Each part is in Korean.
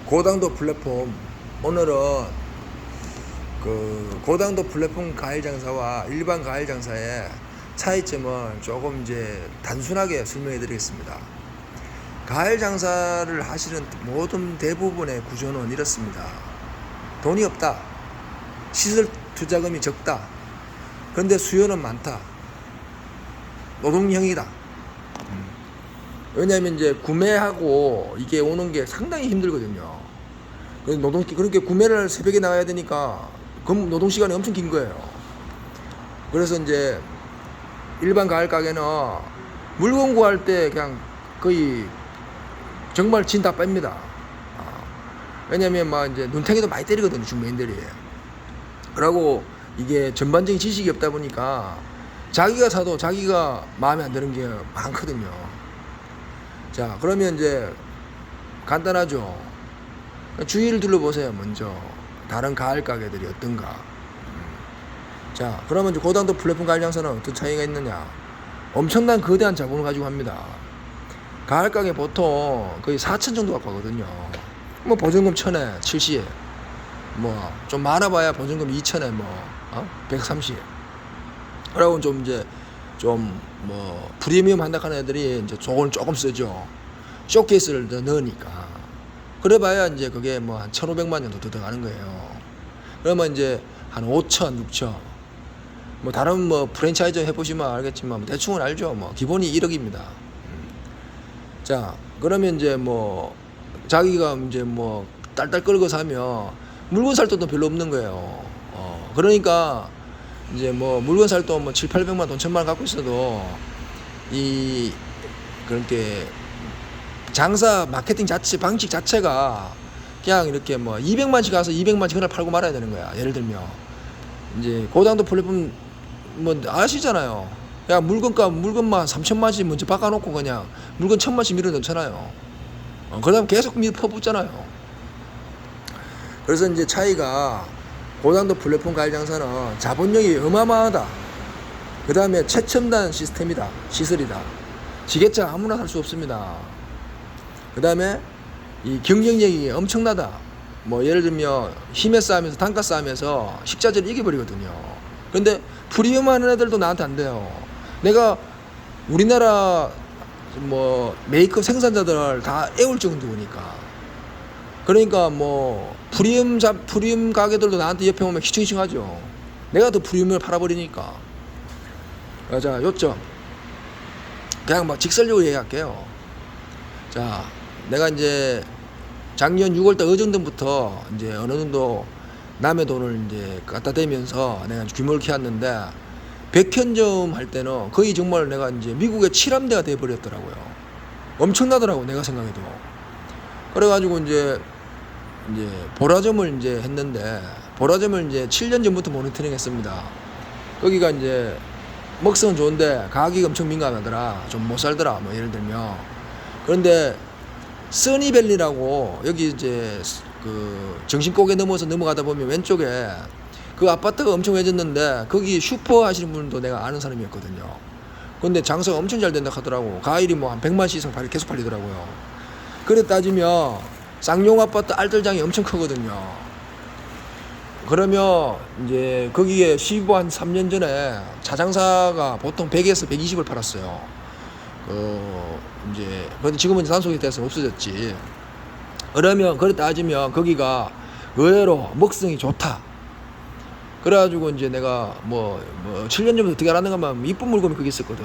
고당도 플랫폼, 오늘은 그 고당도 플랫폼 과일 장사와 일반 과일 장사의 차이점을 조금 이제 단순하게 설명해 드리겠습니다. 과일 장사를 하시는 모든 대부분의 구조는 이렇습니다. 돈이 없다. 시설 투자금이 적다. 그런데 수요는 많다. 노동형이다. 왜냐하면 이제 구매하고 이게 오는 게 상당히 힘들거든요. 그렇게 구매를 새벽에 나가야 되니까 노동 시간이 엄청 긴 거예요. 그래서 이제 일반 과일 가게는 물건 구할 때 그냥 거의 정말 진 다 뺍니다. 왜냐면 막 이제 눈탱이도 많이 때리거든요, 중매인들이. 그러고 이게 전반적인 지식이 없다 보니까 자기가 사도 자기가 마음에 안 드는 게 많거든요. 자, 그러면 이제 간단하죠. 주위를 둘러보세요. 먼저 다른 과일 가게들이 어떤가. 자, 그러면 이제 고당도 플랫폼 과일 장사는 어떤 차이가 있느냐. 엄청난 거대한 자본을 가지고 합니다. 과일 가게 보통 거의 4천 정도 갖고 하거든요. 뭐 보증금 1,000에 70에 뭐 좀 많아봐야 보증금 2,000에 뭐 130. 그러고 좀 이제 좀 뭐 프리미엄 한다 하는 애들이 이제 저걸 조금 쓰죠. 쇼케이스를 더 넣으니까. 그래봐야 이제 그게 뭐 한 1,500만 정도 더 들어가는 거예요. 그러면 이제 한 5천, 6천. 뭐 다른 뭐 프랜차이즈 해보시면 알겠지만 대충은 알죠. 뭐 기본이 1억입니다. 자, 그러면 이제 뭐 자기가 이제 뭐 딸딸 끌고 사면 물건 살 돈도 별로 없는 거예요. 그러니까 이제 뭐 물건 살 돈 뭐 7, 800만 돈 1,000만 원 갖고 있어도 이 그렇게 장사 마케팅 자체 방식 자체가 그냥 이렇게 뭐 200만씩 가서 200만씩 그날 팔고 말아야 되는 거야. 예를 들면 이제 고당도 플랫폼 뭐 아시잖아요. 그냥 물건만 3,000만씩 먼저 바꿔놓고 그냥 물건 1,000만씩 밀어 넣잖아요. 그다음 계속 밀어 퍼붓잖아요. 그래서 이제 차이가 고당도 플랫폼 과일 장사는 자본력이 어마어마하다. 그 다음에 최첨단 시스템이다. 시설이다. 지게차 아무나 살 수 없습니다. 그 다음에 이 경쟁력이 엄청나다. 뭐 예를 들면 힘의 싸움에서 단가 싸움에서 식자재를 이겨버리거든요. 근데 프리미엄하는 애들도 나한테 안 돼요. 내가 우리나라 뭐 메이크업 생산자들 다 애울 정도니까. 그러니까 뭐 프리미엄 가게들도 나한테 옆에 오면 희청희청하죠. 내가 더 프리미엄을 팔아버리니까. 자, 요점 그냥 막 직설적으로 얘기할게요. 자, 내가 이제 작년 6월달 어정도부터 이제 어느 정도 남의 돈을 이제 갖다 대면서 내가 규모를 키웠는데 백현점 할 때는 거의 정말 내가 이제 미국의 7함대가 돼버렸더라고요. 엄청나더라고, 내가 생각해도. 그래가지고 이제 보라점을 이제 했는데, 보라점을 이제 7년 전부터 모니터링 했습니다. 거기가 이제 먹성은 좋은데 가격이 엄청 민감하더라. 좀 못 살더라. 뭐 예를 들면. 그런데 써니밸리라고 여기 이제 그 정신고개 넘어서 넘어가다 보면 왼쪽에 그 아파트가 엄청 해졌는데 거기 슈퍼 하시는 분도 내가 아는 사람이었거든요. 근데 장사가 엄청 잘 된다 하더라고. 과일이 뭐 한 100만씩 이상 계속 팔리더라고요. 그래 따지면 쌍용 아파트 알뜰장이 엄청 크거든요. 그러면 이제 거기에 15한 3년 전에 자장사가 보통 100에서 120을 팔았어요. 이제 근데 지금은 단속이 돼서 없어졌지. 그러면 그래 따지면 거기가 의외로 먹성이 좋다. 그래가지고 이제 내가 뭐 7년 전부터 어떻게 알았는가 하면 이쁜 물건이 거기 있었거든.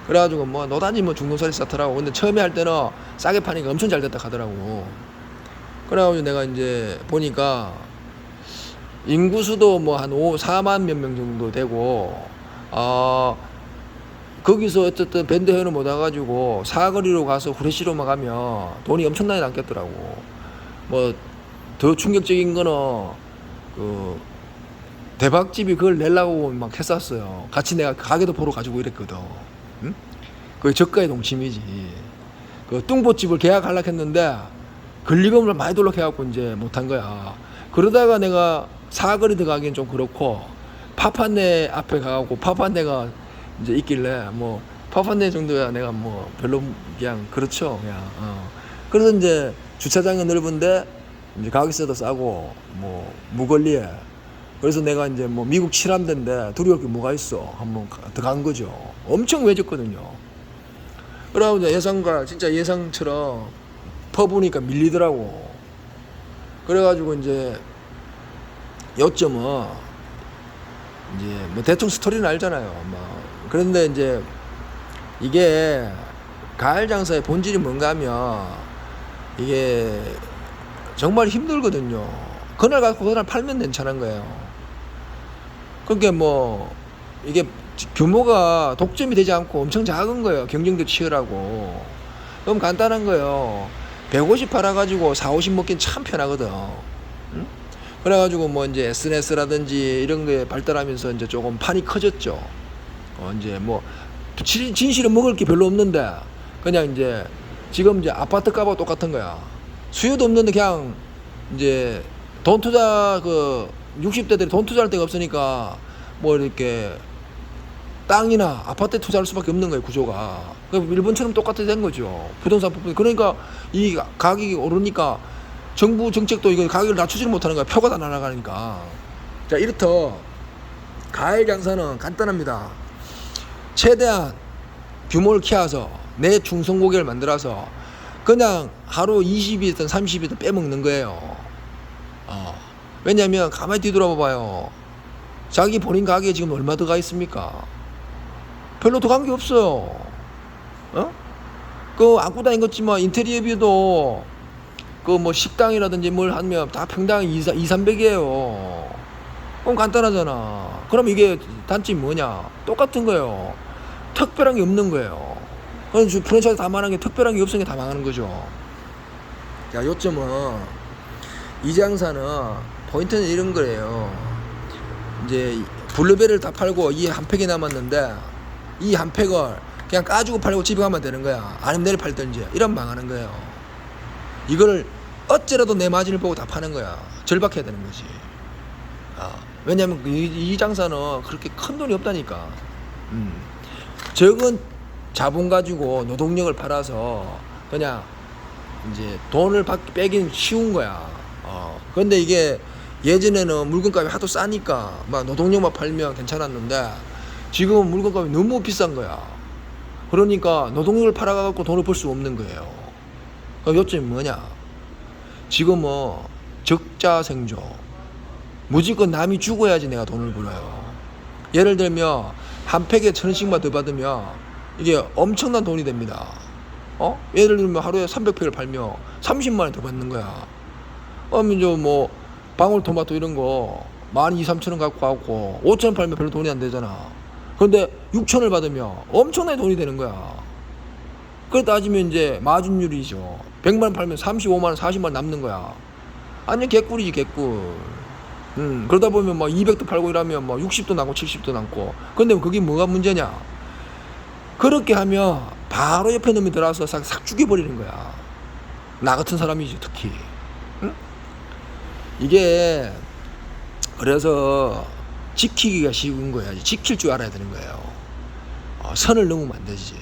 그래가지고 뭐 노단지 뭐 중고사리 쌓더라고. 근데 처음에 할 때는 싸게 파니까 엄청 잘 됐다 하더라고. 그래가지고 내가 이제 보니까 인구수도 뭐 한 4만 몇 명 정도 되고, 거기서 어쨌든 밴드 회원을 못 와가지고 사거리로 가서 후레쉬로만 가면 돈이 엄청나게 남겠더라고. 뭐 더 충격적인 거는 그 대박집이 그걸 내려고 막 했었어요. 같이 내가 가게도 보러 가지고 이랬거든. 응? 그게 저가의 동침이지. 그 뚱보집을 계약하려고 했는데 권리금을 많이 돌락해갖고 이제 못한 거야. 그러다가 내가 사거리 들어가기엔 좀 그렇고 파판네 앞에 가갖고 파판네가 이제 있길래 뭐 파판네 정도야 내가 뭐 별로 그냥 그렇죠 그냥. 그래서 이제 주차장이 넓은데 이제 가격세도 싸고 뭐 무권리에. 그래서 내가 이제 뭐 미국 칠함대인데 두려울 게 뭐가 있어. 한번 들어간 거죠. 엄청 외졌거든요. 그러고 이제 예상과 진짜 예상처럼 퍼부니까 밀리더라고. 그래가지고 이제 요점은 이제 뭐 대충 스토리는 알잖아요. 그런데 이제 이게 가을 장사의 본질이 뭔가 하면 이게 정말 힘들거든요. 그날 갖고 그날 팔면 괜찮은 거예요. 그러니까 뭐 이게 규모가 독점이 되지 않고 엄청 작은 거예요. 경쟁도 치열하고. 그럼 간단한 거예요. 150 팔아가지고 4, 50 먹긴 참 편하거든. 응? 그래가지고 뭐 이제 SNS라든지 이런 게 발달하면서 이제 조금 판이 커졌죠. 이제 뭐 진실은 먹을 게 별로 없는데 그냥 이제 지금 이제 아파트 값하고 똑같은 거야. 수요도 없는데 그냥 이제 돈 투자 60대들이 돈 투자할 데가 없으니까 뭐 이렇게 땅이나 아파트에 투자할 수밖에 없는 거예요, 구조가. 일본처럼 똑같이 된 거죠. 부동산 부분. 그러니까 이 가격이 오르니까 정부 정책도 이거 가격을 낮추지를 못하는 거야. 표가 다 날아가니까. 자, 이렇듯 가을 장사는 간단합니다. 최대한 규모를 키워서 내 중성 고객을 만들어서 그냥 하루 20이든 30이든 빼먹는 거예요. 왜냐면 가만히 뒤돌아봐봐요. 자기 본인 가게에 지금 얼마 더 가 있습니까? 별로 더 간 게 없어요. 안고 다닌 거지만 인테리어 비도 뭐 식당이라든지 뭘 하면 다 평당 200~300이에요. 그럼 간단하잖아. 그럼 이게 단점이 뭐냐? 똑같은 거예요. 특별한 게 없는 거예요. 그래서 프랜차이즈 다 망하는 게 특별한 게 없으니까 다 망하는 거죠. 자, 요점은 이 장사는 포인트는 이런 거예요. 이제 블루베리를 다 팔고 이 한 팩이 남았는데 이 한 팩을 그냥 까주고 팔고 집에 가면 되는 거야. 아니면 내일 팔든지. 이러면 망하는 거예요. 이거를 어째라도 내 마진을 보고 다 파는 거야. 절박해야 되는 거지. 왜냐면 이 장사는 그렇게 큰 돈이 없다니까. 적은 자본 가지고 노동력을 팔아서 그냥 이제 돈을 빼긴 쉬운 거야. 그런데 이게 예전에는 물건값이 하도 싸니까 막 노동력만 팔면 괜찮았는데 지금은 물건값이 너무 비싼 거야. 그러니까 노동력을 팔아갖고 돈을 벌 수 없는 거예요. 그럼 요점이 뭐냐? 지금은 적자생존. 무조건 남이 죽어야지 내가 돈을 벌어요. 예를 들면 한 팩에 1,000원씩만 더 받으면 이게 엄청난 돈이 됩니다. 예를 들면 하루에 300팩을 팔면 30만 원 더 받는 거야. 그러면 이제 뭐 방울토마토 이런 거 12,000~13,000원 갖고 가고 5,000원 팔면 별로 돈이 안 되잖아. 그런데 6,000원을 받으면 엄청나게 돈이 되는 거야. 그래 따지면 이제 마진율이죠. 100만 원 팔면 35만 원, 40만 원 남는 거야. 아니 개꿀이지 개꿀. 그러다 보면 막 200도 팔고 이러면 막 60도 남고 70도 남고. 근데 그게 뭐가 문제냐? 그렇게 하면 바로 옆에 놈이 들어와서 싹 죽여버리는 거야. 나 같은 사람이지 특히. 이게 그래서 지키기가 쉬운 거야. 지킬 줄 알아야 되는 거예요. 선을 넘으면 안 되지.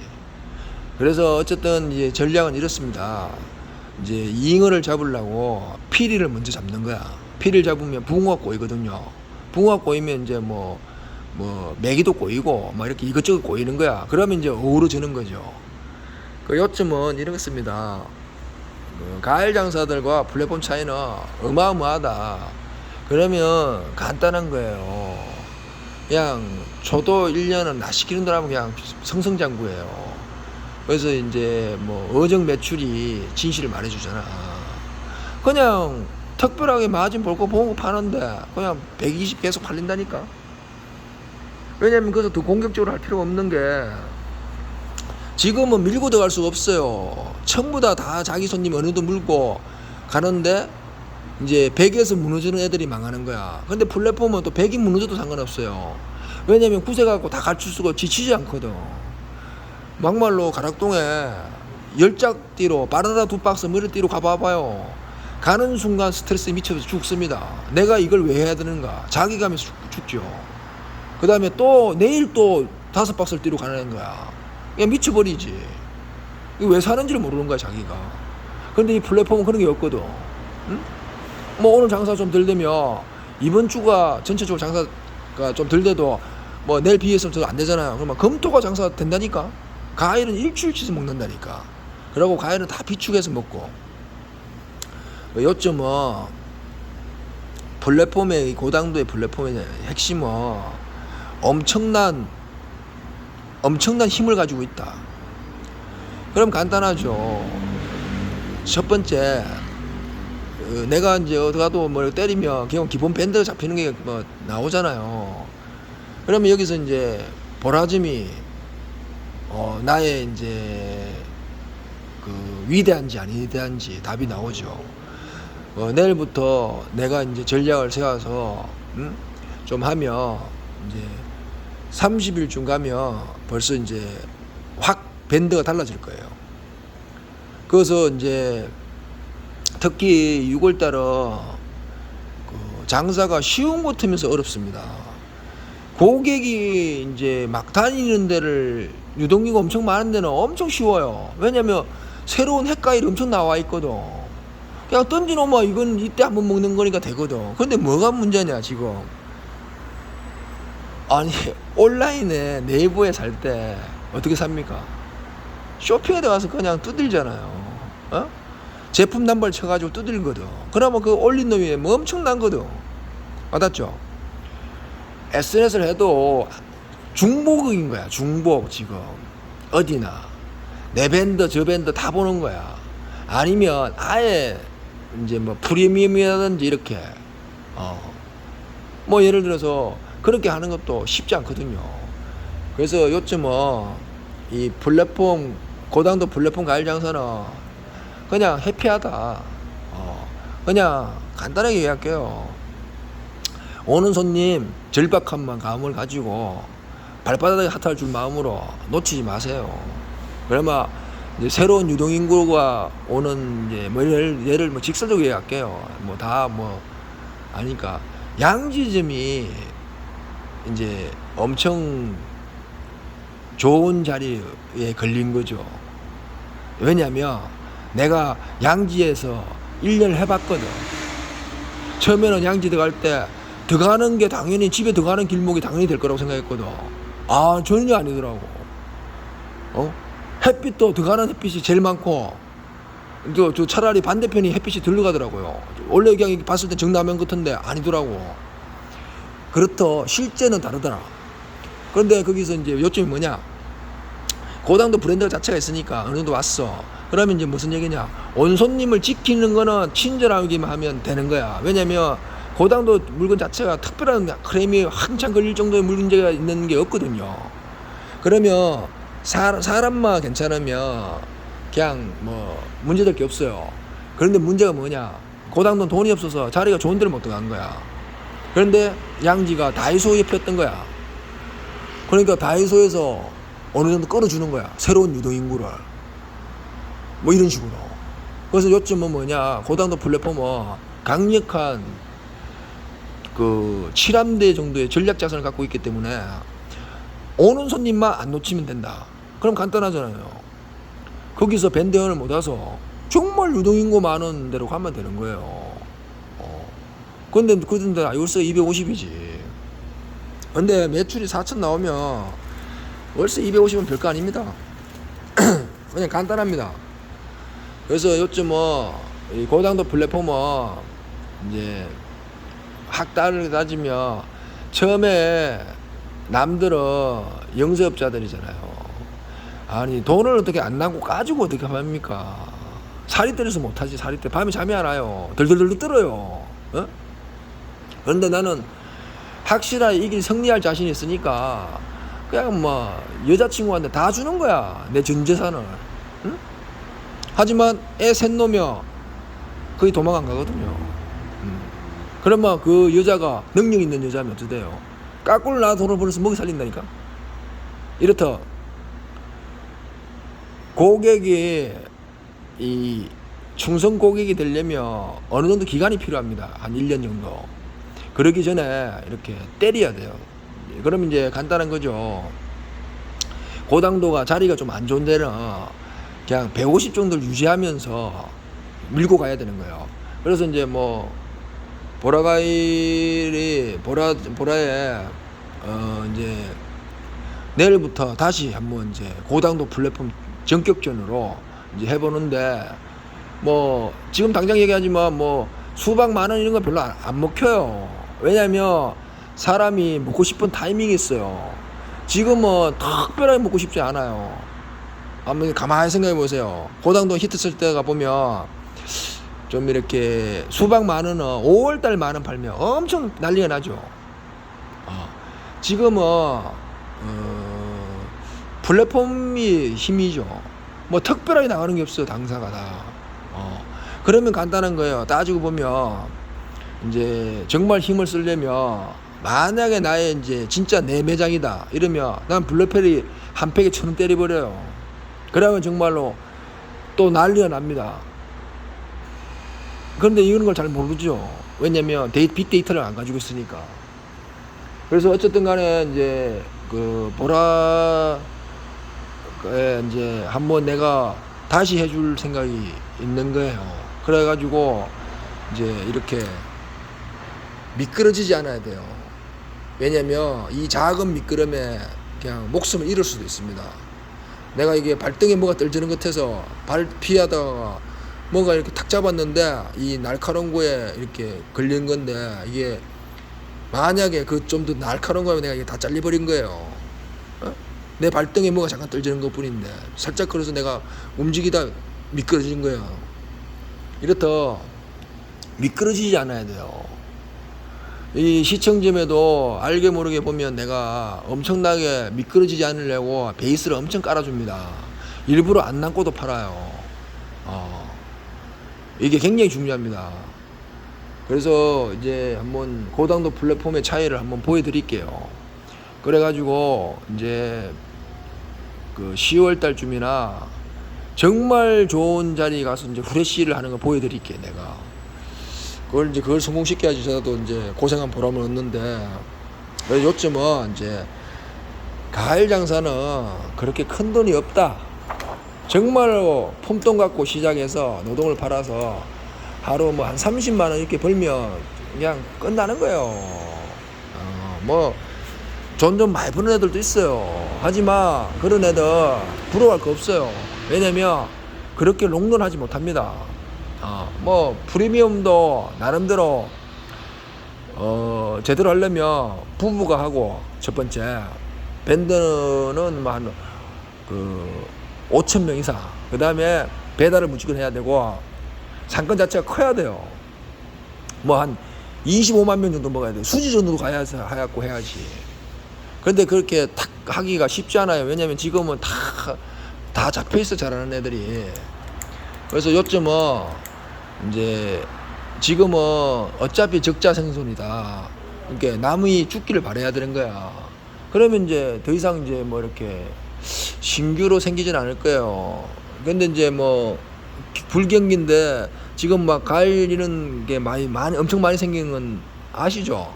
그래서 어쨌든 이제 전략은 이렇습니다. 이제 잉어를 잡으려고 피리를 먼저 잡는 거야. 피리를 잡으면 붕어가 꼬이거든요. 붕어가 꼬이면 이제 뭐 메기도 꼬이고 막 이렇게 이것저것 꼬이는 거야. 그러면 이제 어우러지는 거죠. 그 요점은 이렇습니다. 가을 장사들과 플랫폼 차이는 어마어마하다. 그러면 간단한 거예요. 그냥 저도 1년은 나 시키는 돈 하면 그냥 성성장구예요. 그래서 이제 뭐 어정 매출이 진실을 말해주잖아. 그냥 특별하게 마진 볼 거 보고 파는데 그냥 120 계속 팔린다니까. 왜냐면 그래서 더 공격적으로 할 필요가 없는 게 지금은 밀고 들어갈 수가 없어요. 전부 다 자기 손님 어느 정도 물고 가는데 이제 100에서 무너지는 애들이 망하는 거야. 근데 플랫폼은 또 100이 무너져도 상관없어요. 왜냐면 구세 갖고 다 갖출 수가 지치지 않거든. 막말로 가락동에 10짝띠로 바나나 2박스 머리띠로 가봐봐요. 가는 순간 스트레스에 미쳐서 죽습니다. 내가 이걸 왜 해야 되는가? 자기 가면서 죽죠. 그 다음에 또 내일 또 5박스를 띠로 가는 거야. 그냥 미쳐버리지. 이거 왜 사는지를 모르는 거야 자기가. 근데 이 플랫폼은 그런 게 없거든. 응? 뭐 오늘 장사 좀 덜 되면 이번 주가 전체적으로 장사가 좀 덜 돼도 뭐 내일 비해서 더 안 되잖아요. 그러면 금토가 장사 된다니까. 과일은 일주일치에서 먹는다니까. 그러고 과일은 다 비축해서 먹고. 요즘은 플랫폼의 고당도의 플랫폼의 핵심은 엄청난 힘을 가지고 있다. 그럼 간단하죠. 첫 번째, 내가 이제 어디 가도 뭐 때리면 기본 밴드가 잡히는 게 뭐 나오잖아요. 그러면 여기서 이제 보라짐이 나의 이제 그 위대한지 안 위대한지 답이 나오죠. 내일부터 내가 이제 전략을 세워서 좀 하면 이제 30일쯤 가면 벌써 이제 확 밴드가 달라질 거예요. 그래서 이제 특히 6월달은 그 장사가 쉬운 것 같으면서 어렵습니다. 고객이 이제 막 다니는 데를 유동인구가 엄청 많은 데는 엄청 쉬워요. 왜냐면 새로운 핵과일이 엄청 나와 있거든. 그냥 던져놓으면 이건 이때 한번 먹는 거니까 되거든. 근데 뭐가 문제냐 지금. 아니 온라인에 네이버에 살 때 어떻게 삽니까? 쇼핑에 들어가서 그냥 두들잖아요. 제품 남발 쳐가지고 두들거든. 그러면 그 올린 놈이 뭐 엄청난거든. 맞았죠? SNS를 해도 중복인 거야. 중복 지금 어디나 내 밴드 저 밴드 다 보는 거야. 아니면 아예 이제 뭐 프리미엄이라든지 이렇게 뭐 예를 들어서 그렇게 하는 것도 쉽지 않거든요. 그래서 요즘은 이 플랫폼 고당도 플랫폼 과일 장사는 그냥 해피하다. 그냥 간단하게 얘기할게요. 오는 손님 절박한 마음을 가지고 발바닥에 핫할 줄 마음으로 놓치지 마세요. 그러면 이제 새로운 유동인구가 오는 이제 뭐 예를 뭐 직설적으로 얘기할게요. 뭐 다 뭐 아니까 양지점이 이제 엄청 좋은 자리에 걸린 거죠. 왜냐면 내가 양지에서 1년 해봤거든. 처음에는 양지 들어갈 때 들어가는 게 당연히 집에 들어가는 길목이 당연히 될 거라고 생각했거든. 전혀 아니더라고. 햇빛도 들어가는 햇빛이 제일 많고 저 차라리 반대편이 햇빛이 들어가더라고요. 원래 그냥 봤을 때 정라면 같은데 아니더라고. 그렇다 실제는 다르더라. 그런데 거기서 이제 요점이 뭐냐, 고당도 브랜드 자체가 있으니까 어느 정도 왔어. 그러면 이제 무슨 얘기냐, 온 손님을 지키는 거는 친절하기만 하면 되는 거야. 왜냐면 고당도 물건 자체가 특별한 크레임이 한참 걸릴 정도의 문제가 있는 게 없거든요. 그러면 사람만 괜찮으면 그냥 뭐 문제될 게 없어요. 그런데 문제가 뭐냐, 고당도는 돈이 없어서 자리가 좋은 데를 못 들어간 거야. 그런데 양지가 다이소에 폈던 거야. 그러니까 다이소에서 어느 정도 끌어주는 거야, 새로운 유동인구를. 뭐 이런 식으로. 그래서 요즘은 뭐냐, 고당도 플랫폼은 강력한 그 7함대 정도의 전략 자산을 갖고 있기 때문에 오는 손님만 안 놓치면 된다. 그럼 간단하잖아요. 거기서 밴드연을 못 와서 정말 유동인구 많은 데로 가면 되는 거예요. 근데 월세 250이지. 근데 매출이 4천 나오면 월세 250은 별거 아닙니다. 그냥 간단합니다. 그래서 요즘은 이 고당도 플랫폼은 이제 학다를 따지면 처음에 남들은 영세업자들이잖아요. 아니 돈을 어떻게 안 나고 가지고 어떻게 합니까? 살이 때려서 못하지. 살이 때 밤에 잠이 안 와요. 덜덜덜 떨어요. 그런데 나는 확실하게 이길 승리할 자신이 있으니까 그냥 뭐 여자친구한테 다 주는 거야, 내 전 재산을. 응? 하지만 애 셋 놓으면 거의 도망 안 가거든요. 그러면 그 여자가 능력 있는 여자면 어떻게 돼요? 까꿀 나 돈을 벌어서 먹이 살린다니까. 이렇다. 고객이 이 충성 고객이 되려면 어느 정도 기간이 필요합니다. 한 1년 정도. 그러기 전에 이렇게 때려야 돼요. 그러면 이제 간단한 거죠. 고당도가 자리가 좀 안 좋은 데는 그냥 150 정도를 유지하면서 밀고 가야 되는 거예요. 그래서 이제 뭐 보라에 이제 내일부터 다시 한번 이제 고당도 플랫폼 전격전으로 이제 해보는데, 뭐 지금 당장 얘기하지만 뭐 수박 만원 이런 거 별로 안 먹혀요. 왜냐면 사람이 먹고 싶은 타이밍이 있어요. 지금은 특별하게 먹고 싶지 않아요. 한번 가만히 생각해 보세요. 고당도 히트 칠 때가 보면 좀 이렇게 수박 만원은 5월달 만원 팔면 엄청 난리가 나죠. 지금은 플랫폼이 힘이죠. 뭐 특별하게 나가는 게 없어요. 당사가 다. 그러면 간단한 거예요. 따지고 보면 이제 정말 힘을 쓰려면, 만약에 나의 이제 진짜 내 매장이다 이러면 난 블루페리 한 팩에 1,000원 때려버려요. 그러면 정말로 또 난리가 납니다. 그런데 이런 걸 잘 모르죠. 왜냐면 빅데이터를 안 가지고 있으니까. 그래서 어쨌든 간에 이제 그 보라에 이제 한번 내가 다시 해줄 생각이 있는 거예요. 그래가지고 이제 이렇게 미끄러지지 않아야 돼요. 왜냐면 이 작은 미끄럼에 그냥 목숨을 잃을 수도 있습니다. 내가 이게 발등에 뭐가 떨어지는 것 같아서 발 피하다가 뭔가 이렇게 탁 잡았는데 이 날카로운 거에 이렇게 걸린 건데, 이게 만약에 그 좀 더 날카로운 거면 내가 이게 다 잘려버린 거예요. 내 발등에 뭐가 잠깐 떨어지는 것 뿐인데 살짝 그래서 내가 움직이다 미끄러진 거예요. 이렇다 미끄러지지 않아야 돼요. 이 시청점에도 알게 모르게 보면 내가 엄청나게 미끄러지지 않으려고 베이스를 엄청 깔아줍니다. 일부러 안 남고도 팔아요. 이게 굉장히 중요합니다. 그래서 이제 한번 고당도 플랫폼의 차이를 한번 보여드릴게요. 그래가지고 이제 그 10월 달쯤이나 정말 좋은 자리 가서 이제 후레쉬를 하는 거 보여드릴게 내가. 그걸 성공시켜야지 저도 이제 고생한 보람을 얻는데, 그래서 요즘은 이제 가을 장사는 그렇게 큰 돈이 없다. 정말로 품돈 갖고 시작해서 노동을 팔아서 하루 뭐 한 30만 원 이렇게 벌면 그냥 끝나는 거예요. 뭐 돈 좀 많이 버는 애들도 있어요. 하지만 그런 애들 부러워할 거 없어요. 왜냐면 그렇게 롱런 하지 못합니다. 뭐 프리미엄도 나름대로 제대로 하려면 부부가 하고, 첫 번째 밴드는 뭐 한 5,000명 이상, 그 다음에 배달을 무조건 해야 되고 상권 자체가 커야 돼요. 뭐 한 25만 명 정도 먹어야 돼요. 수지 정도 가야고 해야지. 그런데 그렇게 탁 하기가 쉽지 않아요. 왜냐면 지금은 다 잡혀있어, 잘하는 애들이. 그래서 요즘은 이제 지금은 어차피 적자 생존이다. 그러니까 남이 죽기를 바라야 되는 거야. 그러면 이제 더 이상 이제 뭐 이렇게 신규로 생기진 않을 거예요. 근데 이제 뭐 불경기인데 지금 막 가을 이런 게 엄청 많이 생기는 건 아시죠?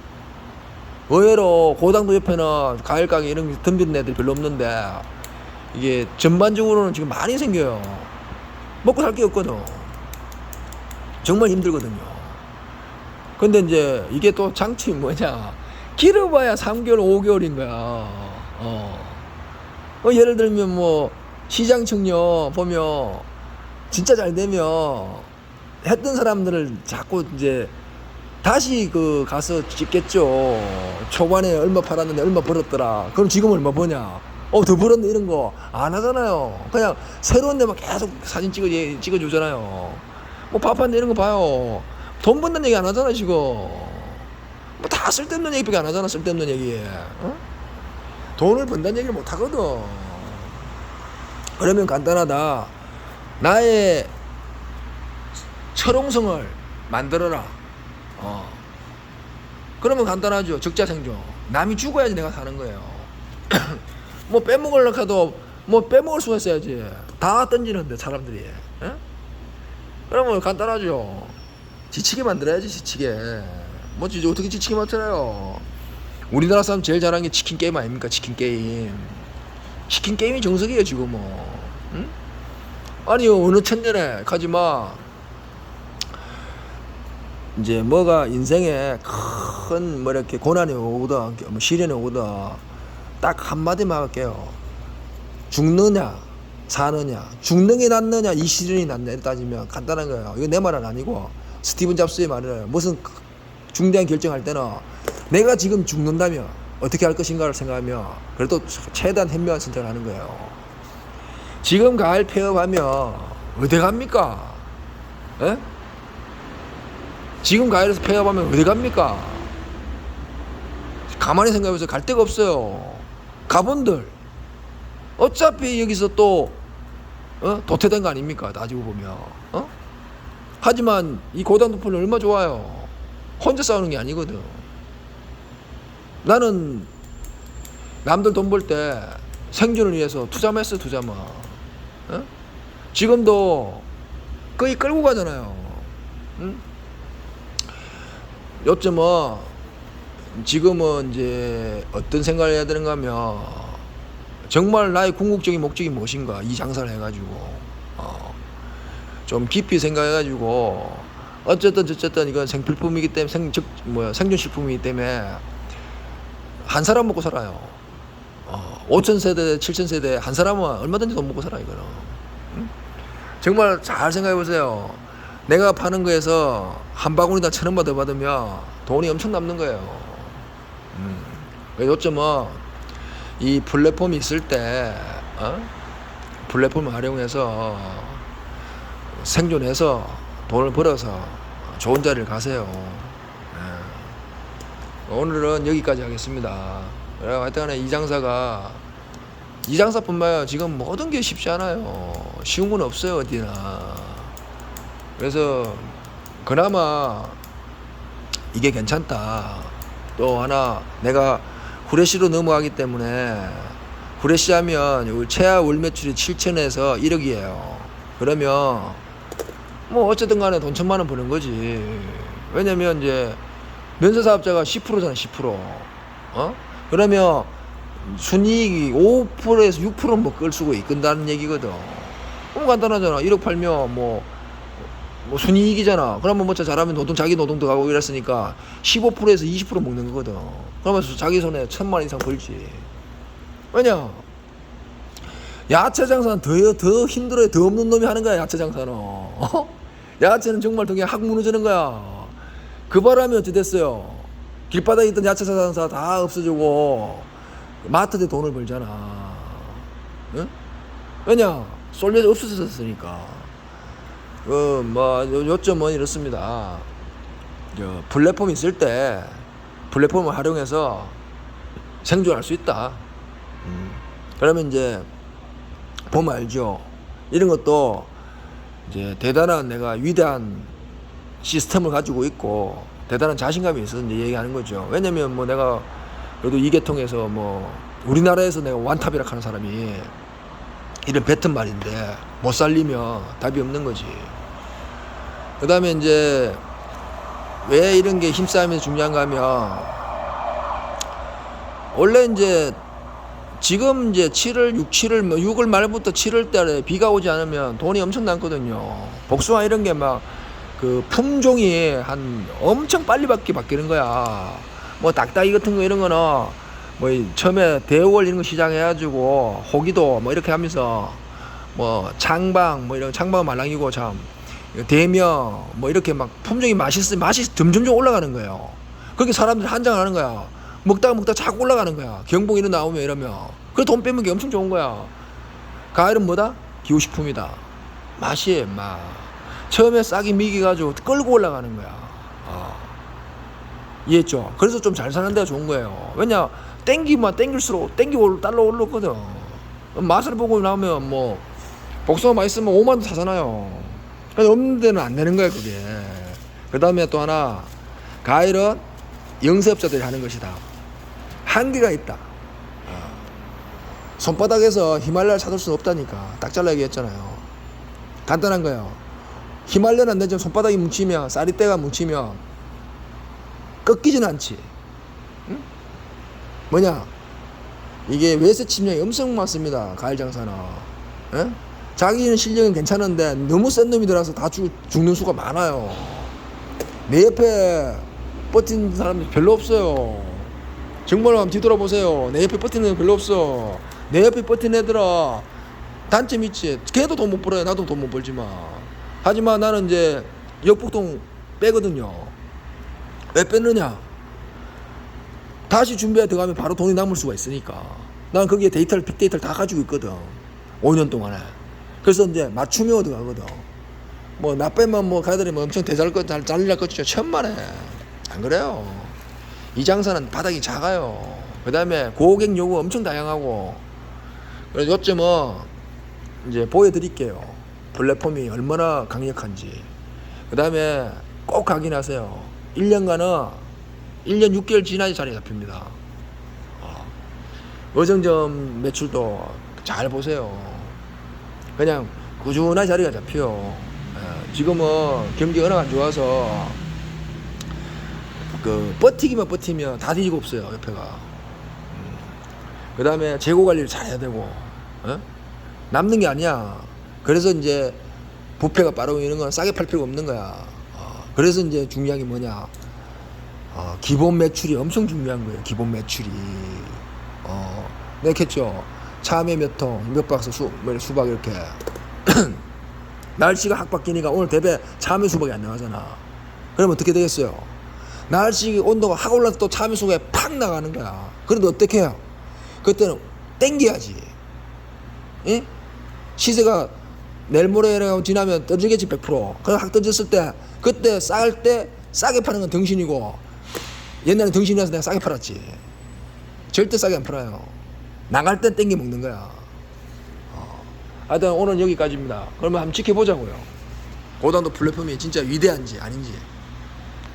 의외로 고당도 옆에는 가을 가게 이런 게 덤비는 애들이 별로 없는데, 이게 전반적으로는 지금 많이 생겨요. 먹고 살 게 없거든. 정말 힘들거든요. 근데 이제 이게 또 장점이 뭐냐, 길어봐야 3개월 5개월인 거야. 예를 들면 뭐 시장 청년 보면 진짜 잘 되면 했던 사람들을 자꾸 이제 다시 가서 찍겠죠. 초반에 얼마 팔았는데 얼마 벌었더라. 그럼 지금 얼마 버냐? 더 벌었네, 이런 거 안 하잖아요. 그냥 새로운 데만 계속 사진 찍어주잖아요. 뭐 밥한데 이런 거 봐요. 돈 번다는 얘기 안 하잖아, 지금. 뭐 다 쓸데없는 얘기밖에 안 하잖아, 쓸데없는 얘기. 돈을 번다는 얘기를 못 하거든. 그러면 간단하다. 나의 철옹성을 만들어라. 그러면 간단하죠. 적자생존. 남이 죽어야지 내가 사는 거예요. 뭐 빼먹으려고 해도 뭐 빼먹을 수가 있어야지. 다 던지는데 사람들이. 그러면 간단하죠. 지치게 만들어야지, 지치게. 뭐 어떻게 지치게 만들어요. 우리나라 사람 제일 잘하는 게 치킨 게임 아닙니까? 치킨 게임. 치킨 게임이 정석이에요 지금 뭐. 아니 어느 천년에 가지마 이제 뭐가 인생에 큰 뭐 이렇게 고난이 오거든, 뭐 시련이 오거든, 딱 한마디만 할게요. 죽느냐 사느냐, 죽는 게 낫느냐 이 시련이 낫느냐 따지면 간단한 거예요. 이거 내 말은 아니고 스티븐 잡스의 말이에요. 무슨 중대한 결정할 때는 내가 지금 죽는다면 어떻게 할 것인가를 생각하며 그래도 최대한 현명한 선택을 하는 거예요. 지금 가을 폐업하면 어디 갑니까? 에? 지금 가을에서 폐업하면 어디 갑니까? 가만히 생각해보세요. 갈 데가 없어요. 가본들 어차피 여기서 또 도태된 거 아닙니까? 따지고 보면. 하지만 이 고단도포는 얼마 좋아요. 혼자 싸우는 게 아니거든. 나는 남들 돈 벌 때 생존을 위해서 투자만 했어요. 투자만. 지금도 거의 끌고 가잖아요. 응? 요점은 지금은 이제 어떤 생각을 해야 되는가 하면 정말 나의 궁극적인 목적이 무엇인가, 이 장사를 해가지고 좀 깊이 생각해가지고 어쨌든 이건 생필품이기 때문에 생존식품이기 때문에 한 사람 먹고 살아요. 5,000세대 7,000세대 한 사람은 얼마든지 돈 먹고 살아. 이거는. 응? 정말 잘 생각해보세요. 내가 파는 거에서 한 바구니당 1,000원만 더 받으면 돈이 엄청 남는 거예요. 요점은 이 플랫폼이 있을 때 플랫폼을 활용해서 생존해서 돈을 벌어서 좋은 자리를 가세요. 오늘은 여기까지 하겠습니다. 하여튼 이 장사뿐만 아니라 지금 모든 게 쉽지 않아요. 쉬운 건 없어요, 어디나. 그래서 그나마 이게 괜찮다. 또 하나, 내가 후레쉬로 넘어가기 때문에, 후레쉬 하면 최하 월 매출이 7천에서 1억이에요. 그러면 뭐 어쨌든 간에 돈 1,000만 원 버는 거지. 왜냐면 이제 면세사업자가 10%잖아, 10%. 그러면 순이익이 5%에서 6%는 뭐 끌 수가 있건다는 얘기거든. 너무 간단하잖아. 1억 팔면 뭐 순이익이잖아. 그러면 뭐 잘하면 자기 노동 들어가고 이랬으니까 15%에서 20% 먹는 거거든. 그러면서 자기 손에 1,000만 원 이상 벌지. 왜냐? 야채 장사는 더 힘들어요. 더 없는 놈이 하는 거야, 야채 장사는. 야채는 정말 그냥 확 무너지는 거야. 그 바람에 어찌 됐어요? 길바닥에 있던 야채 장사 다 없어지고 마트에 돈을 벌잖아. 응? 왜냐? 쏠 일이 없어졌으니까. 요점은 이렇습니다. 플랫폼이 있을 때 플랫폼을 활용해서 생존할 수 있다. 그러면 이제 보면 알죠. 이런 것도 이제 대단한, 내가 위대한 시스템을 가지고 있고 대단한 자신감이 있어서 이제 얘기하는 거죠. 왜냐면 뭐 내가 그래도 이 계통에서 뭐 우리나라에서 내가 완탑이라 하는 사람이 이런 뱉은 말인데 못 살리면 답이 없는 거지. 그 다음에 이제 왜 이런 게 힘싸움이 중요한가 하면, 원래 이제 지금 이제 6월 말부터 7월 달에 비가 오지 않으면 돈이 엄청 남거든요. 복숭아 이런 게 막 그 품종이 한 엄청 빨리 바뀌는 거야. 뭐 닭다리 같은 거 이런 거는 뭐 처음에 대월 이런 거 시작해가지고 호기도 뭐 이렇게 하면서 뭐 창방 뭐 이런 창방 말랑이고 참 대명 뭐 이렇게 막 품종이 맛이 점점 올라가는 거예요. 그렇게 사람들이 한장을 하는 거야. 먹다가 자꾸 올라가는 거야. 경봉 이런 나오면 이러면. 그래 돈 빼면 게 엄청 좋은 거야. 가을은 뭐다? 기후식품이다. 맛이 막 처음에 싹이 미기가지고 끌고 올라가는 거야. 이해했죠? 그래서 좀 잘 사는 데가 좋은 거예요. 왜냐? 땡길수록 땡기고 달러 올랐거든. 맛을 보고 나오면 뭐 복숭아 맛있으면 5만 원 사잖아요. 근데 없는 데는 안 되는 거야, 그게. 그 다음에 또 하나, 가을은 영세업자들이 하는 것이다. 한계가 있다. 손바닥에서 히말라야를 찾을 수는 없다니까. 딱 잘라 얘기했잖아요. 간단한 거예요. 히말라야는 안 되지만 손바닥이 뭉치면, 쌀이대가 뭉치면 꺾이지는 않지. 응? 뭐냐? 이게 외세 침략이 엄청 많습니다. 가을 장사는. 에? 자기는 실력은 괜찮은데 너무 센 놈이 들어서 다 죽는 수가 많아요. 내 옆에 버틴 사람이 별로 없어요. 정말로 한번 뒤돌아보세요. 내 옆에 버티는 애들 별로 없어. 내 옆에 버틴 애들아 단점 있지. 걔도 돈 못 벌어요. 나도 돈 못 벌지만. 하지만 나는 이제 역북동 빼거든요. 왜 뺐느냐? 다시 준비해 들어가면 바로 돈이 남을 수가 있으니까. 난 거기에 데이터를 빅데이터를 다 가지고 있거든. 5년 동안에. 그래서 이제 맞춤형으로 들어가거든. 뭐 나 빼면 뭐 가들이 뭐 엄청 대잘 것 잘릴 것이죠. 천만에. 안 그래요. 이 장사는 바닥이 작아요. 그 다음에 고객 요구 엄청 다양하고. 그래서 요점은 이제 보여드릴게요. 플랫폼이 얼마나 강력한지. 그 다음에 꼭 확인하세요. 1년간은 1년 6개월 지나야 자리에 잡힙니다. 어정점 매출도 잘 보세요. 그냥 꾸준하게 자리가 잡혀. 지금은 경기가 워낙 안 좋아서 그 버티기만 버티면 다 뒤지고 없어요. 옆에가. 그 다음에 재고 관리를 잘 해야 되고 남는 게 아니야. 그래서 이제 부패가 빠르고 이런 건 싸게 팔 필요가 없는 거야. 그래서 이제 중요한 게 뭐냐, 기본 매출이 엄청 중요한 거예요. 기본 매출이. 내가 했죠. 참외 몇 통, 몇 박스 수박 이렇게. 날씨가 확 바뀌니까 오늘 대배 참외 수박이 안 나가잖아. 그러면 어떻게 되겠어요? 날씨 온도가 확 올라서 또 참외 수박이 팍 나가는 거야. 그런데 어떻게 해요? 그때는 땡겨야지. 예? 시세가 내일 모레라고 지나면 떠지겠지 100%. 그럼 확 떠졌을 때 그때 쌀 때 싸게 파는 건 등신이고, 옛날에 등신이라서 내가 싸게 팔았지. 절대 싸게 안 팔아요. 나갈 땐 땡겨 먹는 거야. 하여튼 오늘 여기까지입니다. 그러면 한번 지켜보자고요. 고단도 플랫폼이 진짜 위대한지 아닌지.